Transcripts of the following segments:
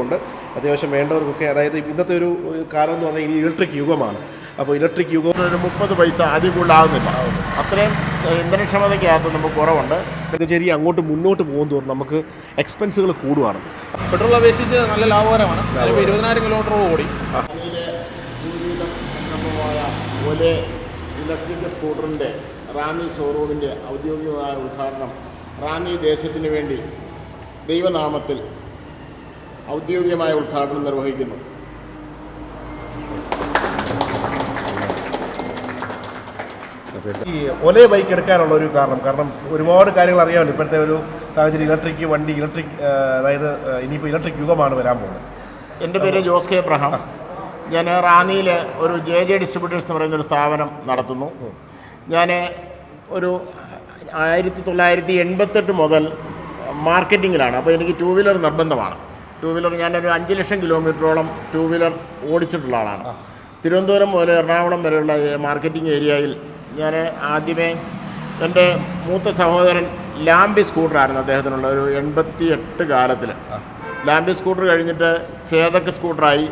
ഉണ്ട്. അത്യാവശ്യം വേണ്ടവർക്കൊക്കെ, അതായത് ഇന്നത്തെ ഒരു കാലം എന്ന് പറഞ്ഞാൽ ഈ ഇലക്ട്രിക് യുഗമാണ്. അപ്പോൾ ഇലക്ട്രിക് യുഗം ഒരു 30 പൈസ അതിൽ കൂടുതലാകുന്നില്ല. അത്രയും ഇന്ധനക്ഷമതയ്ക്കകത്ത് നമുക്ക് കുറവുണ്ട്. ചെറിയ അങ്ങോട്ട് മുന്നോട്ട് പോകും തോറും നമുക്ക് എക്സ്പെൻസുകൾ കൂടുവാണ്. പെട്രോൾ അപേക്ഷിച്ച് നല്ല ലാഭകരമാണ്. 20,000 കിലോമീറ്റർ ഓടി. സംരംഭമായ ഒലെ ഇലക്ട്രിക് സ്കൂട്ടറിൻ്റെ റാന്നി ഷോറൂമിൻ്റെ ഔദ്യോഗികമായ ഉദ്ഘാടനം റാന്നി ദേശത്തിന് വേണ്ടി ദൈവനാമത്തിൽ ഔദ്യോഗികമായ ഉദ്ഘാടനം നിർവഹിക്കുന്നു. ഈ ഒലേ ബൈക്ക് എടുക്കാനുള്ള ഒരു കാരണം ഒരുപാട് കാര്യങ്ങൾ അറിയാമല്ലോ. ഇപ്പോഴത്തെ ഒരു സാഹചര്യം ഇലക്ട്രിക് വണ്ടി, അതായത് ഇനിയിപ്പോൾ ഇലക്ട്രിക് യുഗമാണ് വരാൻ പോകുന്നത്. എൻ്റെ പേര് ജോസ് കെ എബ്രഹാം. ഞാൻ റാന്നിയിൽ ഒരു JJ ഡിസ്ട്രിബ്യൂട്ടേഴ്സ് എന്ന് പറയുന്നൊരു സ്ഥാപനം നടത്തുന്നു. ഞാൻ ഒരു 1988 മുതൽ മാർക്കറ്റിങ്ങിലാണ്. അപ്പോൾ എനിക്ക് 2 വീലർ നിർബന്ധമാണ്. 2 വീലർ ഞാനൊരു 5 ലക്ഷം കിലോമീറ്ററോളം 2 വീലർ ഓടിച്ചിട്ടുള്ള ആളാണ്. തിരുവനന്തപുരം മുതൽ എറണാകുളം വരെയുള്ള മാർക്കറ്റിംഗ് ഏരിയയിൽ ഞാൻ ആദ്യമേ എൻ്റെ മൂത്ത സഹോദരൻ ലാംബി സ്കൂട്ടറായിരുന്നു അദ്ദേഹത്തിനുള്ള ഒരു 88 കാലത്തിൽ. ലാംബി സ്കൂട്ടർ കഴിഞ്ഞിട്ട് ചേതക്ക് സ്കൂട്ടറായി,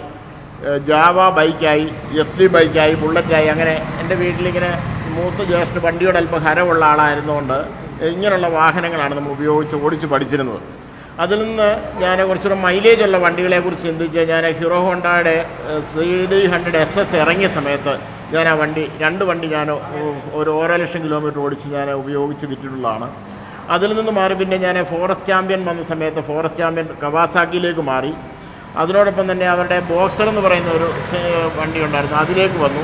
ജാവ ബൈക്കായി, SD ബൈക്കായി, ബുള്ളറ്റായി. അങ്ങനെ എൻ്റെ വീട്ടിലിങ്ങനെ മൂത്ത ജ്യേഷ്ഠന് വണ്ടിയോട് അല്പം ഹരമുള്ള ആളായിരുന്നുകൊണ്ട് ഇങ്ങനെയുള്ള വാഹനങ്ങളാണ് നമ്മൾ ഓടിച്ച് പഠിച്ചിരുന്നത്. അതിൽ നിന്ന് ഞാൻ കുറച്ചുകൂടെ മൈലേജുള്ള വണ്ടികളെക്കുറിച്ച് ചിന്തിച്ച് ഞാൻ ഹീറോ ഹോണ്ടയുടെ CD100 SS ഇറങ്ങിയ സമയത്ത് ഞാൻ ആ രണ്ട് വണ്ടി ഞാൻ ഒരു 1 ലക്ഷം കിലോമീറ്റർ ഓടിച്ച് ഞാൻ ഉപയോഗിച്ച് വിറ്റിട്ടുള്ളതാണ്. അതിൽ നിന്ന് മാറി പിന്നെ ഞാൻ ഫോറസ്റ്റ് ചാമ്പ്യൻ വന്ന സമയത്ത് ഫോറസ്റ്റ് ചാമ്പ്യൻ കവാസാക്കിയിലേക്ക് മാറി. അതിനോടൊപ്പം തന്നെ അവരുടെ ബോക്സർ എന്ന് പറയുന്ന ഒരു വണ്ടി ഉണ്ടായിരുന്നു, അതിലേക്ക് വന്നു.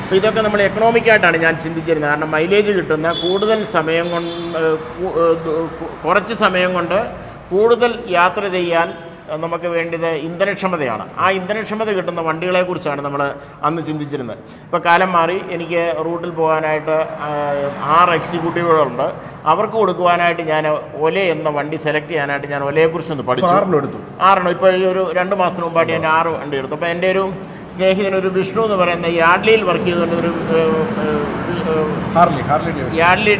അപ്പോൾ ഇതൊക്കെ നമ്മൾ എക്കണോമിക്കായിട്ടാണ് ഞാൻ ചിന്തിച്ചിരുന്നത്. കാരണം മൈലേജ് കിട്ടുന്ന കൂടുതൽ സമയം കൊണ്ട് കുറച്ച് സമയം കൊണ്ട് കൂടുതൽ യാത്ര ചെയ്യാൻ നമുക്ക് വേണ്ടത് ഇന്ധനക്ഷമതയാണ്. ആ ഇന്ധനക്ഷമത കിട്ടുന്ന വണ്ടികളെക്കുറിച്ചാണ് നമ്മൾ അന്ന് ചിന്തിച്ചിരുന്നത്. ഇപ്പോൾ കാലം മാറി. എനിക്ക് റൂട്ടിൽ പോകാനായിട്ട് 6 എക്സിക്യൂട്ടീവുകളുണ്ട്. അവർക്ക് കൊടുക്കുവാനായിട്ട് ഞാൻ ഒലെ എന്ന വണ്ടി സെലക്ട് ചെയ്യാനായിട്ട് ഞാൻ ഒലയെക്കുറിച്ചൊന്ന് പഠിച്ചു. 6 ഇപ്പോൾ ഈ ഒരു 2 മാസത്തിന് മുമ്പായിട്ട് ഞാൻ 6 വണ്ടി എടുത്തു. അപ്പോൾ എൻ്റെ ഒരു സ്നേഹിതനൊരു വിഷ്ണു എന്ന് പറയുന്ന യാഡ്ലിയിൽ വർക്ക് ചെയ്തുകൊണ്ടൊരു യാഡ്ലി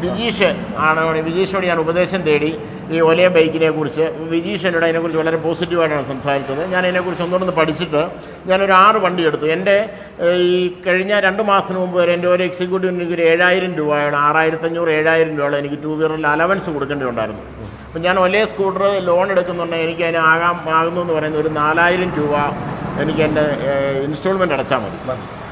വിജീഷ് ആണ്. വിജീഷിനോട് ഞാൻ ഉപദേശം തേടി ഈ ഒലേ ബൈക്കിനെ കുറിച്ച്. വിജീഷ് എന്നോട് അതിനെക്കുറിച്ച് വളരെ പോസിറ്റീവായിട്ടാണ് സംസാരിച്ചത്. ഞാൻ അതിനെക്കുറിച്ച് ഒന്നുകൂടെ പഠിച്ചിട്ട് ഞാനൊരു 6 വണ്ടി എടുത്തു. എൻ്റെ ഈ കഴിഞ്ഞ 2 മാസത്തിന് മുമ്പ് വരെ എൻ്റെ ഒരു എക്സിക്യൂട്ടീവിന് ഒരു 7,000 രൂപയാണ്, 6,500 7,000 രൂപയോളം എനിക്ക് 2 വീലറിൽ അലവൻസ് കൊടുക്കേണ്ടതുണ്ടായിരുന്നു. അപ്പം ഞാൻ ഒലേ സ്കൂട്ടർ ലോൺ എടുക്കുന്നുണ്ടെങ്കിൽ എനിക്ക് അതിന് ആകുന്നു എന്ന് പറയുന്നത് ഒരു 4,000 രൂപ എനിക്ക് എൻ്റെ ഇൻസ്റ്റാൾമെൻറ്റ് അടച്ചാൽ മതി.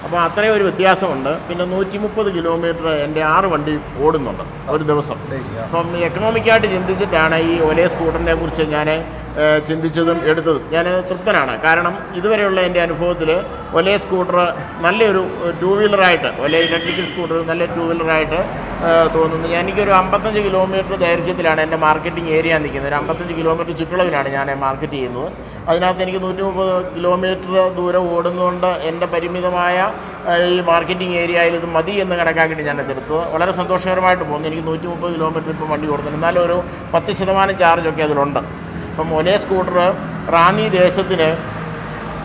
അപ്പോൾ അത്രയും ഒരു വ്യത്യാസമുണ്ട്. പിന്നെ 130 കിലോമീറ്റർ എൻ്റെ 6 വണ്ടി ഓടുന്നുണ്ട് ഒരു ദിവസം. അപ്പം എക്കണോമിക്കായിട്ട് ചിന്തിച്ചിട്ടാണ് ഈ ഒലേ സ്കൂട്ടറിനെ കുറിച്ച് ഞാൻ ചിന്തിച്ചതും എടുത്തതും. ഞാൻ തൃപ്തനാണ്. കാരണം ഇതുവരെയുള്ള എൻ്റെ അനുഭവത്തിൽ ഒലേ സ്കൂട്ടർ നല്ലൊരു 2 വീലറായിട്ട്, ഒലേ ഇലക്ട്രിക്കൽ സ്കൂട്ടർ നല്ല 2 വീലറായിട്ട് തോന്നുന്നു. എനിക്കൊരു 55 കിലോമീറ്റർ ദൈർഘ്യത്തിലാണ് എൻ്റെ മാർക്കറ്റിംഗ് ഏരിയ നിൽക്കുന്നത്. ഒരു 55 കിലോമീറ്റർ ചുറ്റളവിലാണ് ഞാൻ മാർക്കറ്റ് ചെയ്യുന്നത്. അതിനകത്ത് എനിക്ക് 130 കിലോമീറ്റർ ദൂരം ഓടുന്നതുകൊണ്ട് എൻ്റെ പരിമിതമായ ഈ മാർക്കറ്റിംഗ് ഏരിയയിൽ ഇത് മതി എന്ന് കണക്കാക്കിയിട്ട് ഞാൻ എടുത്തത്. വളരെ സന്തോഷകരമായിട്ട് പോകുന്നു. എനിക്ക് 130 കിലോമീറ്റർ ഇപ്പോൾ വണ്ടി ഓടുന്നുണ്ട്. എന്നാലും ഒരു 10% ചാർജൊക്കെ അതിലുണ്ട്. അപ്പം ഒലേ സ്കൂട്ടർ റാന്നി ദേശത്തിന്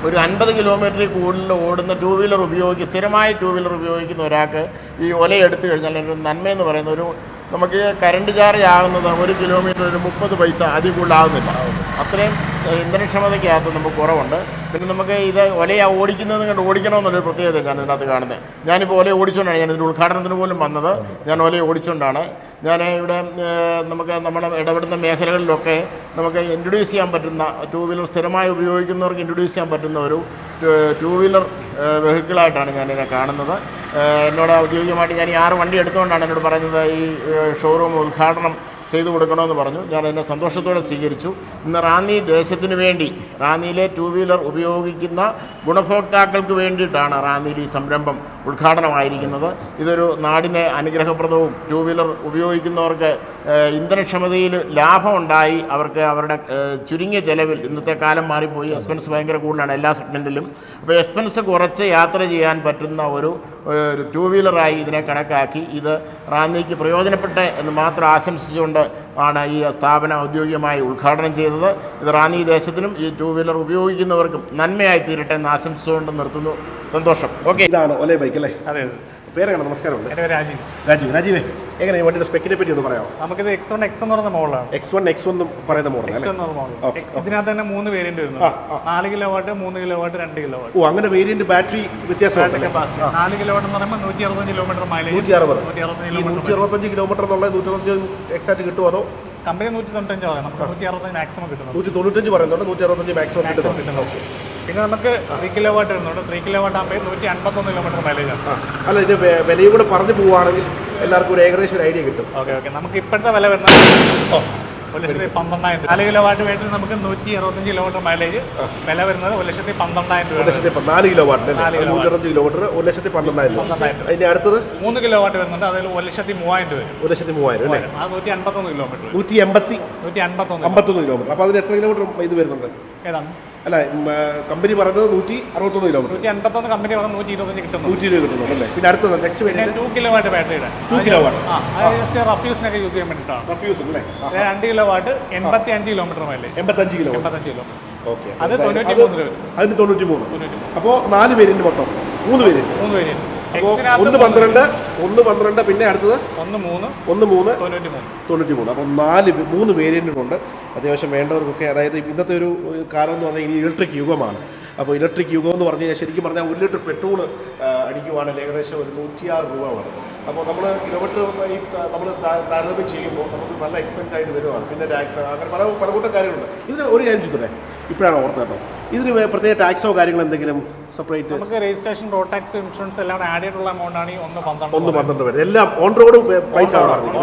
ഒരു 50 കിലോമീറ്ററിൽ കൂടുതൽ ഓടുന്ന 2 വീലർ സ്ഥിരമായി 2 വീലർ ഉപയോഗിക്കുന്ന ഒരാൾക്ക് ഈ ഒല എടുത്തു കഴിഞ്ഞാൽ ഒരു നന്മയെന്ന് പറയുന്ന ഒരു നമുക്ക് കറണ്ട് ചാർജ് ആകുന്നത് 1 കിലോമീറ്റർ ഒരു 30 പൈസ അതിൽ കൂടുതലാകുന്നില്ല. അത്രയും ഇന്ധനക്ഷമതയ്ക്കകത്ത് നമുക്ക് കുറവുണ്ട്. പിന്നെ നമുക്ക് ഇത് ഒലയെ ഓടിക്കുന്നത് കണ്ട് ഓടിക്കണമെന്നുള്ളൊരു പ്രത്യേകത ഞാൻ ഇതിനകത്ത് കാണുന്നത്. ഞാനിപ്പോൾ ഒല ഓടിച്ചുകൊണ്ടാണ് ഞാൻ ഇതിൻ്റെ ഉദ്ഘാടനത്തിന് പോലും വന്നത്. ഞാൻ ഒല ഓടിച്ചുകൊണ്ടാണ്. ഞാൻ ഇവിടെ നമ്മുടെ ഇടപെടുന്ന മേഖലകളിലൊക്കെ നമുക്ക് ഇൻട്രൊഡ്യൂസ് ചെയ്യാൻ പറ്റുന്ന 2 വീലർ സ്ഥിരമായി ഉപയോഗിക്കുന്നവർക്ക് ഇൻട്രൊഡ്യൂസ് ചെയ്യാൻ പറ്റുന്ന ഒരു 2 വീലർ വെഹിക്കിളായിട്ടാണ് ഞാനിതിനെ കാണുന്നത്. എന്നോട് ഔദ്യോഗികമായിട്ട് ഞാൻ ഈ 6 വണ്ടി എടുത്തുകൊണ്ടാണ് എന്നോട് പറയുന്നത് ഈ ഷോറൂം ഉദ്ഘാടനം ചെയ്തു കൊടുക്കണമെന്ന് പറഞ്ഞു. ഞാൻ അതിനെ സന്തോഷത്തോടെ സ്വീകരിച്ചു. ഇന്ന് റാന്നി ദേശത്തിന് വേണ്ടി, റാന്നിയിലെ 2 വീലർ ഉപയോഗിക്കുന്ന ഗുണഭോക്താക്കൾക്ക് വേണ്ടിയിട്ടാണ് റാന്നിയിൽ ഈ സംരംഭം ഉദ്ഘാടനമായിരിക്കുന്നത്. ഇതൊരു നാടിനെ അനുഗ്രഹപ്രദവും 2 വീലർ ഉപയോഗിക്കുന്നവർക്ക് ഇന്ധനക്ഷമതയിൽ ലാഭമുണ്ടായി അവർക്ക് അവരുടെ ചുരുങ്ങിയ ചെലവിൽ, ഇന്നത്തെ കാലം മാറിപ്പോയി, എക്സ്പെൻസ് ഭയങ്കര കൂടുതലാണ് എല്ലാ സെഗ്മെൻറ്റിലും. അപ്പോൾ എക്സ്പെൻസ് കുറച്ച് യാത്ര ചെയ്യാൻ പറ്റുന്ന ഒരു 2 വീലറായി ഇതിനെ കണക്കാക്കി ഇത് റാന്നിക്ക് പ്രയോജനപ്പെട്ടെ എന്ന് മാത്രം ആശംസിച്ചുകൊണ്ട് ആണ് ഈ സ്ഥാപനം ഔദ്യോഗികമായി ഉദ്ഘാടനം ചെയ്തത്. ഇത് റാന്നി ദേശത്തിനും ഈ 2 വീലർ ഉപയോഗിക്കുന്നവർക്കും നന്മയായി തീരട്ടെ എന്ന് ആശംസിച്ചുകൊണ്ട് നിർത്തുന്നു. സന്തോഷം. ഓക്കെ, ഇതാണ് ഒലേ ബൈക്ക് അല്ലേ? അതെ. പേരാണ് നമസ്കാരമുണ്ട്. എൻ്റെ പേര് രാജീവ്. രാജീവേ എങ്ങനെ ഈ വണ്ടിയുടെ സ്പെക്കിനെ പറ്റി ഒന്ന് പറയാമോ? നമുക്കിത് X1 എന്ന് പറയുന്ന മോഡലാണ്. X1 എന്ന് പറയുന്ന മോഡൽ ഇതിനകത്ത് തന്നെ 3 വേരിയന്റ് വരുന്നുണ്ട്. 4 കിലോവാട്ട്, 3 കിലോവാട്ട്, 2 കിലോവാട്ട്. ഓ അങ്ങനെ വേരിയന്റ് ബാറ്ററി വ്യത്യാസമുണ്ട്. 4 കിലോവാട്ട് എന്ന് പറയുമ്പോൾ 165 കിലോമീറ്റർ മൈലേജ്. 165 കിലോമീറ്റർ എന്നുള്ളത് 165 എക്സാക്ട് കിട്ടുമോ അതോ കമ്പനി 195 പറയാം, നമുക്ക് 165 മാക്സിമം കിട്ടുന്നു. 195 പറയുന്നുണ്ട്, 165 മാക്സിമം കിട്ടുന്നു. പിന്നെ നമുക്ക് 3 കിലോവാട്ട് വരുന്നുണ്ട്. 3 കിലോവാട്ട് ആകുമ്പോൾ 151 കിലോമീറ്റർ മൈലേജാണ്. അല്ല ഇതിന്റെ വിലയും കൂടെ പറഞ്ഞു പോവുകയാണെങ്കിൽ എല്ലാവർക്കും ഒരു ഏകദേശം ഒരു ഐഡിയ കിട്ടും. ഓക്കെ നമുക്ക് ഇപ്പോഴത്തെ വില വരുന്നത് 1,12,000. 4 കിലോവാട്ട് വേണ്ടി നമുക്ക് 165 കിലോമീറ്റർ മൈലേജ്. വില വരുന്നത് 1,12,000 രൂപ. 4 കിലോവാട്ട് 165 കിലോമീറ്റർ 1,12,000. അതിന്റെ അടുത്തത് 3 കിലോവാട്ട് വരുന്നുണ്ട്, അതിൽ 1,03,000 വരും. 1,03,000 അല്ലേ? ആ 151 കിലോമീറ്റർ. 151 കിലോമീറ്റർ. അപ്പോൾ അതിന് എത്ര കിലോമീറ്റർ ഇത് വരുന്നുണ്ട്? ഏതാണ്? അല്ല കമ്പനി പറഞ്ഞത് 161 കിലോമീറ്റർ. 151 കമ്പനി പറഞ്ഞത് 120 കിട്ടുന്നു. 120 കിട്ടുന്നുണ്ട് അല്ലേ? പിന്നെ അടുത്തത് നെക്സ്റ്റ് വേരിയന്റ് 2 കിലോവാട്ട് ബാറ്ററിയുടെ 2 കിലോവാട്ട്. റഫ്യൂസിനൊക്കെ യൂസ് ചെയ്യാൻ വേണ്ടിയിട്ടാണ്. റഫ്യൂസ് അല്ലേ? 2 kilowatt 85 kilometre mileage. 85 kilometre. Okay. അത് 93 രൂപ. അതിന് 93. അപ്പോൾ 4 വേരിയന്റ് മൊത്തം 3 വേരിയന്റ്. 3 വേരിയന്റ്. അപ്പോൾ 1.12 പിന്നെ അടുത്തത് 1.3 93. അപ്പോൾ 3 വേരിയന്റുകളുണ്ട്. അത്യാവശ്യം വേണ്ടവർക്കൊക്കെ, അതായത് ഇന്നത്തെ ഒരു കാലം എന്ന് പറഞ്ഞാൽ ഈ ഇലക്ട്രിക് യുഗമാണ്. അപ്പോൾ ഇലക്ട്രിക് യുഗം എന്ന് പറഞ്ഞു കഴിഞ്ഞാൽ ശരിക്കും പറഞ്ഞാൽ 1 ലിറ്റർ പെട്രോൾ അടിക്കുവാണെങ്കിൽ ഏകദേശം ഒരു 106 രൂപ വേണം. അപ്പോൾ നമ്മൾ കിലോമീറ്റർ ഈ നമ്മൾ താരതമ്യം ചെയ്യുമ്പോൾ നമുക്ക് നല്ല എക്സ്പെൻസ് ആയിട്ട് വരുവാണ്. പിന്നെ ടാക്സ് അങ്ങനെ പല കൂട്ടം കാര്യങ്ങളുണ്ട്. ഇതിന് ഒരു കാര്യം ചെയ്തോട്ടെ, ഇപ്പോഴാണ് ഓർത്ത് കേട്ടോ, ഇതിന് പ്രത്യേക ടാക്സോ കാര്യങ്ങളോ എന്തെങ്കിലും സെപ്പറേറ്റ്? നമുക്ക് രജിസ്ട്രേഷൻ, റോഡ് ടാക്സ്, ഇൻഷുറൻസ് എല്ലാം ആഡ് ചെയ്തിട്ടുള്ള എമൗണ്ട് ആണ് 1.12 വരും. എല്ലാം ഓൺ റോഡ് പൈസ പറഞ്ഞത്.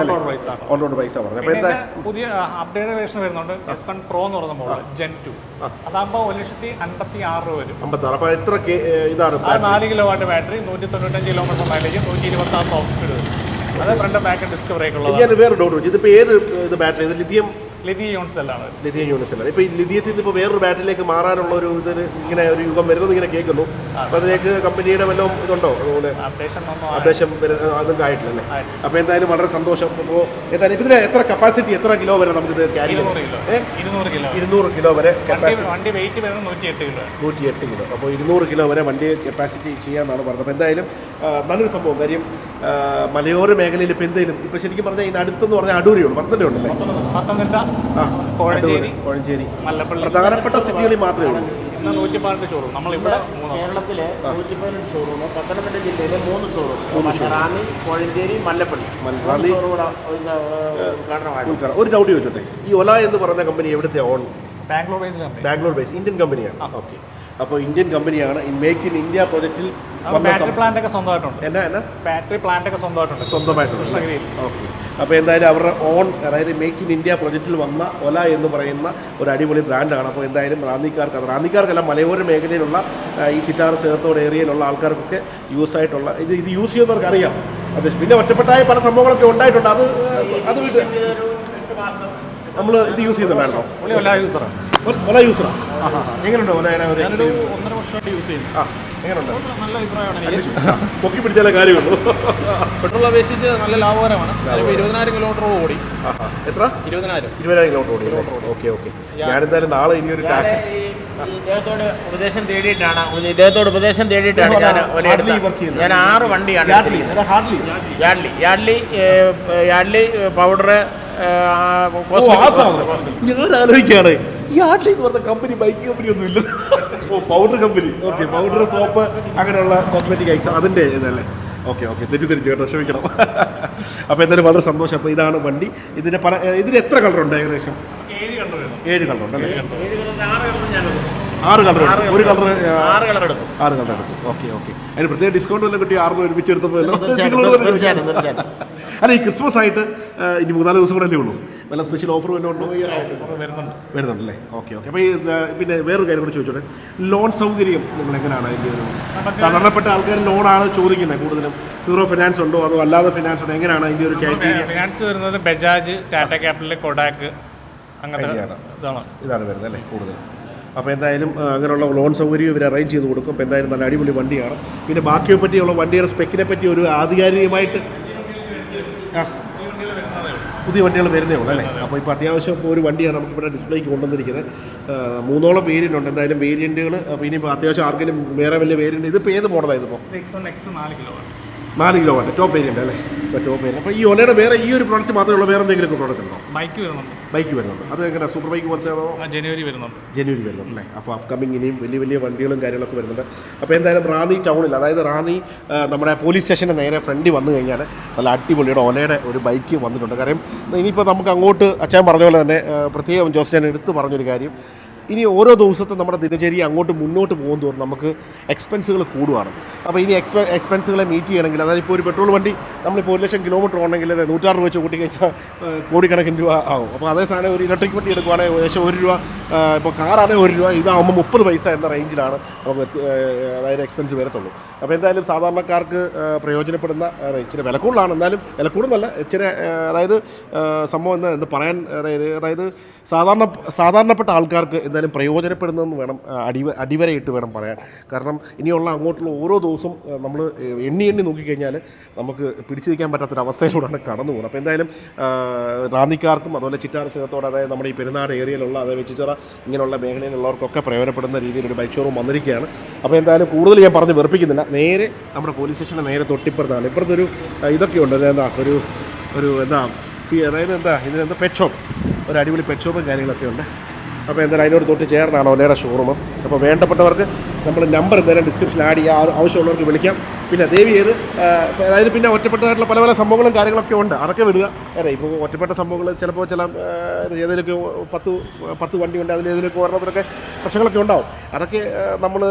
ഓൺ റോഡ് പൈസ പറഞ്ഞത്. അപ്പോൾ എന്താ പുതിയ അപ്ഡേറ്റ് വേർഷൻ വരുന്നുണ്ട്, S1 Pro എന്ന് പറയുന്ന മോഡൽ Gen 2. അതാകുമ്പോൾ 1,56,000 രൂപ വരും. 56. അപ്പോൾ എത്ര ഇതാണ്? 4 kilowatt battery, 195 kilometre mileage, 126 top speed വരും. അത് ഫ്രണ്ട് ബാക്ക് ഡിസ്ക് ബ്രേക്ക് ഉള്ളത്. ഞാൻ വേറെ ഡൗട്ട് വെച്ചു, ഇതിപ്പോൾ ഏത് ഇത് ബാറ്ററി? ഇത് ലിഥിയം യൂണിറ്റ് സെല്ലാണ്. ലിഥിയം യൂണിറ്റ് സെല്ലാണ്. ഇപ്പോൾ ഈ ലിഥിയത്തിൽ ഇപ്പോൾ വേറൊരു ബാറ്ററിയിലേക്ക് മാറാനുള്ള ഒരു ഇതിന് ഇങ്ങനെ ഒരു യുഗം വരുന്നത് ഇങ്ങനെ കേൾക്കുന്നു. അപ്പോൾ അതിലേക്ക് കമ്പനിയുടെ വല്ലതും ഇതുണ്ടോ? അതുപോലെ അപ്ഡേഷൻ അതൊക്കെ ആയിട്ടില്ലല്ലേ? അപ്പോൾ എന്തായാലും വളരെ സന്തോഷം. അപ്പോൾ എന്തായാലും ഇതിന് എത്ര കപ്പാസിറ്റി, എത്ര കിലോ വരെ നമുക്കിത് ക്യാരി ചെയ്യാം? 200 കിലോ വരെ കപ്പാസിറ്റി. വണ്ടി വെയിറ്റ് വരുന്നത് 108 കിലോ. അപ്പോൾ 200 കിലോ വരെ വണ്ടി കപ്പാസിറ്റി ചെയ്യാമെന്നാണ് പറഞ്ഞത്. അപ്പോൾ എന്തായാലും നല്ലൊരു സംഭവം. കാര്യം മലയോര മേഖലയിൽ ഇപ്പോൾ എന്തെങ്കിലും ഇപ്പോൾ ശരിക്കും പറഞ്ഞാൽ ഇതിന് അടുത്തെന്ന് പറഞ്ഞാൽ അടൂരിയുള്ളൂ, പത്തനംതിട്ട ഉണ്ടല്ലേ? കോഴഞ്ചേരി, മല്ലപ്പള്ളി, പ്രധാനപ്പെട്ട സിറ്റികളിൽ മാത്രമേ ഉള്ളൂ. ഷോറൂം നമ്മളിവിടെ കേരളത്തിലെ 118 ഷോറൂം, പത്തനംതിട്ട ജില്ലയിലെ 3 ഷോറൂം, റാന്നി, കോഴഞ്ചേരി, മല്ലപ്പള്ളി. ഒരു ഡൗട്ട് ചോദിച്ചോട്ടെ, ഈ ഒല എന്ന് പറയുന്ന കമ്പനി എവിടുത്തെ ഓൺ? ബാംഗ്ലൂർ ബേസ് ഇന്ത്യൻ കമ്പനിയാണ്. ഓക്കെ. അപ്പോൾ ഇന്ത്യൻ കമ്പനിയാണ്. മേക്ക് ഇൻ ഇന്ത്യ പ്രോജക്റ്റിൽ ബാറ്ററി പ്ലാന്റ് ഒക്കെ സ്വന്തമായിട്ടുണ്ട്. ബാറ്ററി പ്ലാന്റ് ഒക്കെ സ്വന്തമായിട്ടുണ്ട്. ഓക്കെ. അപ്പോൾ എന്തായാലും അവരുടെ ഓൺ, അതായത് മേക്ക് ഇൻ ഇന്ത്യ പ്രോജക്റ്റിൽ വന്ന ഒല എന്ന് പറയുന്ന ഒരു അടിപൊളി ബ്രാൻഡാണ്. അപ്പോൾ എന്തായാലും റാന്നിക്കാർക്കല്ല മലയോര മേഖലയിലുള്ള ഈ ചിറ്റാർ ചേർത്തോട് ഏരിയയിലുള്ള ആൾക്കാർക്കൊക്കെ യൂസ് ആയിട്ടുള്ള ഇത് യൂസ് ചെയ്യുന്നവർക്ക് അറിയാം. അത് പിന്നെ ഒറ്റപ്പെട്ടായ പല സംഭവങ്ങളൊക്കെ ഉണ്ടായിട്ടുണ്ട്. അത് നമ്മൾ ഇത് യൂസ് ചെയ്യുന്നുണ്ടായിരുന്നോ? ഒല യൂസറാണ്. എങ്ങനെയുണ്ടോ ഒലയുടെ ഒരു 1.5 വർഷമായിട്ട് യൂസ് ചെയ്യുന്നു. എങ്ങനെയുണ്ട്? നല്ല അഭിപ്രായമാണ്. പൊക്കി പിടിച്ചാലേ കാര്യമുള്ളൂ. പെട്രോൾ അപേക്ഷിച്ച് നല്ല ലാഭകരമാണ്. 20,000 കിലോമീറ്റർ ഓടി. എത്ര? 20,000 കിലോമീറ്റർ ഓടി. ഓക്കെ. ഞാനെന്തായാലും നാളെ ഇനിയൊരു ഇദ്ദേഹത്തോട് ഉപദേശം തേടിയിട്ടാണ് ഞാൻ 6 വണ്ടിയാണ്. യാഡ്ലി പൗഡർ ഞാൻ ആലോചിക്കുകയാണ്, ഈ യാഡ്ലി എന്ന് പറഞ്ഞ കമ്പനി ബൈക്ക് കമ്പനി ഒന്നും ഇല്ല. Powder company. Okay. Powder, soap, അങ്ങനെയുള്ള കോസ്മെറ്റിക് ഐറ്റംസ് അതിൻ്റെ ഇതല്ലേ? ഓക്കെ. തെറ്റിദ്ധരിച്ചു കേട്ടോ, ക്ഷമിക്കണം. അപ്പോൾ എന്തായാലും വളരെ സന്തോഷം. അപ്പോൾ ഇതാണ് വണ്ടി. ഇതിന് എത്ര കളറുണ്ട്? ഏകദേശം 7 കളറുണ്ടല്ലേ? 6 കളർ. ഒരു കളർ 6 കളർ എടുത്തു. ഓക്കെ. അതിന് പ്രത്യേക ഡിസ്കൗണ്ട് വല്ലതും കിട്ടി? 6 ഒരുമിച്ച് എടുത്തപ്പോൾ? അല്ല, ഈ ക്രിസ്മസ് ആയിട്ട് ഇനി 3-4 ദിവസം കൂടെ അല്ലേ ഉള്ളൂ. വല്ല സ്പെഷ്യൽ ഓഫർ വല്ലതും ഉണ്ടോ? വരുന്നുണ്ടല്ലേ? ഓക്കെ. അപ്പോൾ ഈ പിന്നെ വേറൊരു കാര്യം കൂടെ ചോദിച്ചോട്ടെ, ലോൺ സൗകര്യം നിങ്ങൾ എങ്ങനെയാണ്? അതിൻ്റെ ഒരു സാധാരണപ്പെട്ട ആൾക്കാർ ലോണാണ് ചോദിക്കുന്നത് കൂടുതലും. 0 ഫിനാൻസ് ഉണ്ടോ അതോ അല്ലാതെ ഫിനാൻസ് ഉണ്ടോ? എങ്ങനെയാണ് അതിൻ്റെ ഒരു ക്രൈറ്റീരിയ? ഫിനാൻസ് വരുന്നത് ബജാജ്, ടാറ്റ ക്യാപിറ്റൽ, കൊഡാക്ക് അങ്ങനത്തെ ഇതാണ് വരുന്നത് അല്ലേ കൂടുതൽ. അപ്പോൾ എന്തായാലും അങ്ങനെയുള്ള ലോൺ സൗകര്യം ഇവർ അറേഞ്ച് ചെയ്ത് കൊടുക്കും. അപ്പോൾ എന്തായാലും നല്ല അടിപൊളി വണ്ടിയാണ്. പിന്നെ ബാക്കിയെ പറ്റിയുള്ള വണ്ടിയുടെ സ്പെക്കിനെ പറ്റി ഒരു ആധികാരികമായിട്ട് പുതിയ വണ്ടികൾ വരുന്നേ ഉള്ളൂ അല്ലേ? അപ്പോൾ ഇപ്പോൾ അത്യാവശ്യം ഇപ്പോൾ ഒരു വണ്ടിയാണ് നമുക്കിവിടെ ഡിസ്പ്ലേക്ക് കൊണ്ടുവന്നിരിക്കുന്നത്. 3ഓളം വേരിയൻ്റ് ഉണ്ട്. എന്തായാലും വേരിയൻറ്റുകൾ അപ്പോൾ ഇനിയിപ്പോൾ അത്യാവശ്യം ആർക്കെങ്കിലും വേറെ വലിയ വേരിയൻറ്റ്. ഇതിപ്പോൾ ഏത് മോഡലാണ്? ഇതിപ്പോൾ 4 കിലോവാട്ട് ടോപ്പ് വേരിയൻ്റ് അല്ലേ? ഇപ്പോൾ ടോപ്പ് വേരിയൻ്റ്. അപ്പോൾ ഈ ഒലയുടെ വേറെ ഈ ഒരു പ്രോഡക്റ്റ് മാത്രമേ ഉള്ളൂ, വേറെ എന്തെങ്കിലും പ്രോഡക്റ്റ് ഉണ്ടോ? ബൈക്ക് വരുന്നുണ്ട്. ബൈക്ക് വരുന്നുണ്ട്. അത് എങ്ങനെ സൂപ്പർ ബൈക്ക് കുറച്ചാണോ? ജനുവരി വരുന്നുണ്ട്. ജനുവരി വരുന്നുണ്ട് അല്ലേ? അപ്പോൾ അപ്കമിങ് ഇനിയും വലിയ വലിയ വണ്ടികളും കാര്യങ്ങളൊക്കെ വരുന്നുണ്ട്. അപ്പോൾ എന്തായാലും റാന്നി ടൗണിൽ, അതായത് റാന്നി നമ്മുടെ പോലീസ് സ്റ്റേഷൻ്റെ നേരെ ഫ്രണ്ടിൽ വന്നു കഴിഞ്ഞാൽ നല്ല അടിപൊളിയുടെ ഒലയുടെ ഒരു ബൈക്ക് വന്നിട്ടുണ്ട്. കാര്യം ഇനിയിപ്പോൾ നമുക്ക് അങ്ങോട്ട് അച്ഛൻ പറഞ്ഞ പോലെ തന്നെ പ്രത്യേകം ജോസ് ഞാൻ എടുത്ത് പറഞ്ഞൊരു കാര്യം, ഇനി ഓരോ ദിവസത്തെ നമ്മുടെ ദിനചര്യ അങ്ങോട്ട് മുന്നോട്ട് പോകും തോറും നമുക്ക് എക്സ്പെൻസുകൾ കൂടുകയാണ്. അപ്പോൾ ഇനി എക്സ്പെൻസുകളെ മീറ്റ് ചെയ്യണമെങ്കിൽ, അതായത് ഇപ്പോൾ ഒരു പെട്രോൾ വണ്ടി നമ്മളിപ്പോൾ 1 ലക്ഷം കിലോമീറ്റർ ഓടണമെങ്കിൽ 106 രൂപ വെച്ച് കൂട്ടിക്കഴിഞ്ഞാൽ കോടിക്കണക്കിന് രൂപ ആവും. അപ്പോൾ അതേ സാധനം ഒരു ഇലക്ട്രിക് വണ്ടി എടുക്കുവാണെങ്കിൽ ഏകദേശം 1 രൂപ, ഇപ്പോൾ കാറാണെങ്കിൽ 1 രൂപ, ഇതാകുമ്പോൾ 30 പൈസ എന്ന റേഞ്ചിലാണ് നമുക്ക് അതായത് എക്സ്പെൻസ് വരത്തുള്ളൂ. അപ്പോൾ എന്തായാലും സാധാരണക്കാർക്ക് പ്രയോജനപ്പെടുന്ന ഇച്ചിരി വില കൂടുതലാണ്, എന്നാലും വില കൂടുതലല്ല, ഇച്ചിരി അതായത് സംഭവം എന്ന് പറയാൻ, അതായത് സാധാരണപ്പെട്ട ആൾക്കാർക്ക് എന്തായാലും പ്രയോജനപ്പെടുന്നതെന്ന് വേണം അടിവരയിട്ട് വേണം പറയാൻ. കാരണം ഇനിയുള്ള അങ്ങോട്ടുള്ള ഓരോ ദിവസവും നമ്മൾ എണ്ണി നോക്കിക്കഴിഞ്ഞാൽ നമുക്ക് പിടിച്ചു നിൽക്കാൻ പറ്റാത്തൊരവസ്ഥയിലൂടെയാണ് കടന്നു പോകുന്നത്. അപ്പോൾ എന്തായാലും റാന്നിക്കാർക്കും അതുപോലെ ചിറ്റാർ സേഹത്തോട്, അതായത് നമ്മുടെ ഈ പെരുന്നാട് ഏരിയയിലുള്ള, അതായത് വെച്ചിച്ചിറ ഇങ്ങനെയുള്ള മേഖലയിലുള്ളവർക്കൊക്കെ പ്രയോജനപ്പെടുന്ന രീതിയിലൊരു ബൈക്ക് ഷോറൂം വന്നിരിക്കുകയാണ്. അപ്പോൾ എന്തായാലും കൂടുതൽ ഞാൻ പറഞ്ഞ് വെറുപ്പിക്കുന്നില്ല, നേരെ നമ്മുടെ പോലീസ് സ്റ്റേഷൻ്റെ നേരെ തൊട്ടിപ്പുറത്താണ്. ഇപ്പുറത്തൊരു ഇതൊക്കെയുണ്ട്, അതായത് ഇതിനെന്താ പെറ്റ് ഷോപ്പ്, ഒരു അടിപൊളി പെറ്റ് ഷോപ്പും കാര്യങ്ങളൊക്കെ ഉണ്ട്. അപ്പോൾ എന്തായാലും അതിനോട് തൊട്ട് ചേർന്നാണ് ഒലയുടെ ഷോറൂം. അപ്പോൾ വേണ്ടപ്പെട്ടവർക്ക് നമ്മൾ നമ്പർ എന്തായാലും ഡിസ്ക്രിപ്ഷനിൽ ആഡ് ചെയ്യുക, ആവശ്യമുള്ളവർക്ക് വിളിക്കാം. പിന്നെ ദയവ് ചെയ്ത് അതായത് പിന്നെ ഒറ്റപ്പെട്ടതായിട്ടുള്ള പല പല സംഭവങ്ങളും കാര്യങ്ങളൊക്കെ ഉണ്ട്, അതൊക്കെ വിടുക. അതെ, ഇപ്പോൾ ഒറ്റപ്പെട്ട സംഭവങ്ങൾ ചിലപ്പോൾ ഏതെങ്കിലുമൊക്കെ 10 വണ്ടി ഉണ്ട്, അതിലേതിലൊക്കെ ഓരോരുത്തരൊക്കെ പ്രശ്നങ്ങളൊക്കെ ഉണ്ടാവും. അതൊക്കെ നമ്മൾ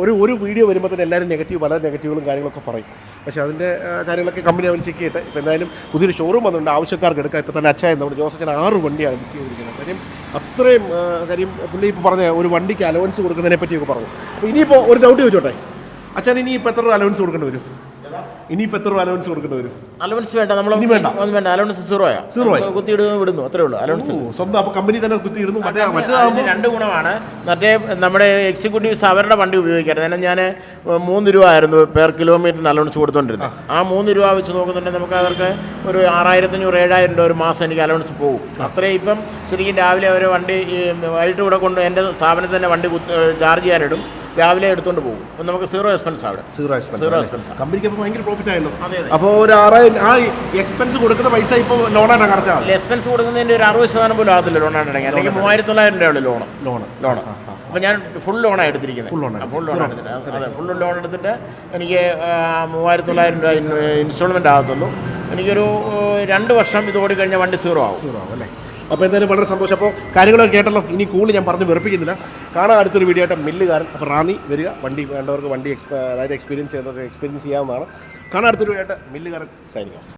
ഒരു വീഡിയോ വരുമ്പോൾ തന്നെ എല്ലാവരും പല നെഗറ്റീവുകളും കാര്യങ്ങളൊക്കെ പറയും. പക്ഷേ അതിൻ്റെ കാര്യങ്ങളൊക്കെ കമ്പനി അവർ ചെക്ക് ചെയ്തിട്ട് ഇപ്പോൾ എന്തായാലും പുതിയൊരു ഷോറൂം വന്നിട്ടുണ്ട്, ആവശ്യക്കാർക്ക് എടുക്കാം. ഇപ്പോൾ തന്നെ അച്ചായ നമ്മുടെ ജോസച്ചൻ 6 വണ്ടിയാണ് ബുക്ക് ചെയ്തിരിക്കുന്നത്. കാര്യം അത്രയും കാര്യം പുള്ളി ഇപ്പോൾ പറഞ്ഞ ഒരു വണ്ടിക്ക് അലവൻസ് കൊടുക്കുന്നതിനെ പറ്റിയൊക്കെ പറഞ്ഞു. അപ്പോൾ ഇനിയിപ്പോൾ ഒരു ഡൗട്ട് ചോദിച്ചോട്ടെ അച്ഛൻ, ഇനിയിപ്പോൾ എത്ര രൂപ അലവൻസ് കൊടുക്കേണ്ടി വരും? ഇനിയിപ്പോൾ എത്ര രൂപ അലവൻസ് കൊടുക്കേണ്ടി വരും? അലവൻസ് വേണ്ട, നമ്മൾ വേണ്ട, അലവൻസ് 0 കുത്തിയിടുന്നു, അത്രേ ഉള്ളൂ. അലവൻസ് സ്വന്തം അപ്പോൾ കമ്പനി തന്നെ കുത്തിയിടുന്നു. മറ്റേ 2 ഗുണമാണ്. മറ്റേ നമ്മുടെ എക്സിക്യൂട്ടീവ്സ് അവരുടെ വണ്ടി ഉപയോഗിക്കരുത്. കാരണം ഞാൻ 3 രൂപ ആയിരുന്നു പെർ കിലോമീറ്ററിന് അലവൻസ് കൊടുത്തുകൊണ്ടിരുന്നത്. ആ 3 രൂപ വെച്ച് നോക്കുന്നുണ്ടെങ്കിൽ നമുക്ക് അവർക്ക് ഒരു 6500-7000 രൂപ ഒരു മാസം എനിക്ക് അലവൻസ് പോകും. അത്രയും ഇപ്പം ശരിക്കും രാവിലെ അവർ വണ്ടി വൈകിട്ട് ഇവിടെ കൊണ്ട് എൻ്റെ സ്ഥാപനത്തിൽ തന്നെ വണ്ടി ചാർജ് ചെയ്യാനിടും, രാവിലെ എടുത്തുകൊണ്ട് പോകും. അപ്പം നമുക്ക് 0 എക്സ്പെൻസ് അവിടെ. 0 എക്സ്പെൻസ് കമ്പനിക്ക് അപ്പോൾ ഭയങ്കര പ്രോഫിറ്റ് ആയല്ലോ. അതെ. അപ്പോൾ ഒരു 6000 ആ എക്സ്പെൻസ് കൊടുക്കുന്ന പൈസ ഇപ്പോൾ ലോണായിട്ടാണ് അടച്ചാൽ. എക്സ്പെൻസ് കൊടുക്കുന്നതിൻ്റെ ഒരു 60% പോലും ആകത്തില്ല ലോണായിട്ടാണെങ്കിൽ. അല്ലെങ്കിൽ 3900 രൂപയുള്ള ലോണ്. അപ്പോൾ ഞാൻ ഫുൾ ലോണാണ് എടുത്തിരിക്കുന്നത്. ഫുൾ ലോൺ എടുത്തിട്ട്, അതെ, ഫുൾ ലോൺ എടുത്തിട്ട് എനിക്ക് 3900 രൂപ ഇൻസ്റ്റാൾമെൻറ്റ് ആകത്തുള്ളൂ. എനിക്കൊരു 2 വർഷം ഇത് ഓടിക്കഴിഞ്ഞാൽ വണ്ടി 0 ആവും അല്ലേ? അപ്പോൾ എന്തായാലും വളരെ സന്തോഷം. അപ്പോൾ കാര്യങ്ങളൊക്കെ കേട്ടല്ലോ. ഇനി കൂടുതൽ ഞാൻ പറഞ്ഞ് വെറുപ്പിക്കുന്നില്ല. കാണാൻ അടുത്തൊരു വീഡിയോ ആയിട്ട് മില്ലുകാരൻ. അപ്പോൾ റാന്നി വരിക, വണ്ടി വേണ്ടവർക്ക് വണ്ടി അതായത് എക്സ്പീരിയൻസ് ചെയ്യുന്നവർക്ക് എക്സ്പീരിയൻസ് ചെയ്യാവുന്നതാണ്. കാണാൻ അടുത്തൊരു വീഡിയോ ആയിട്ട് മില്ലുകാരൻ സൈനിങ് ഓഫ്.